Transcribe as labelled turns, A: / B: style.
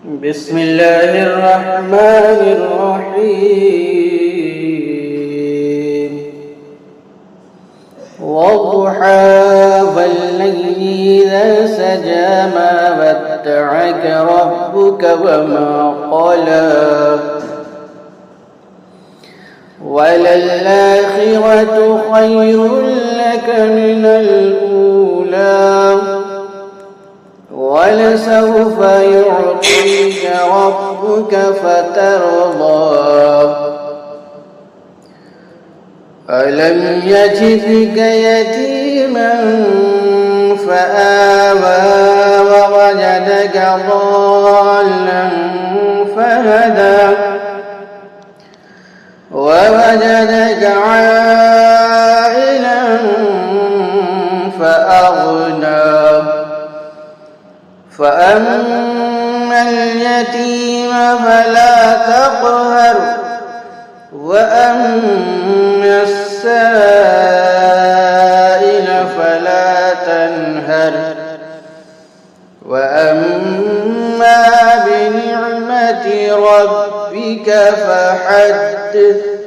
A: بسم الله الرحمن الرحيم والضحى والليل إذا سجى ما ودعك ربك وما قلى وللآخرة خير لك من الأولى ولسوف يعطيك ربك فترضى ألم يجدك يتيما فآوى ووجدك ضالا فهدى ووجدك عائلا فأغنى فأما اليتيم فلا تقهر وأما السائل فلا تنهر وأما بنعمة ربك فحدث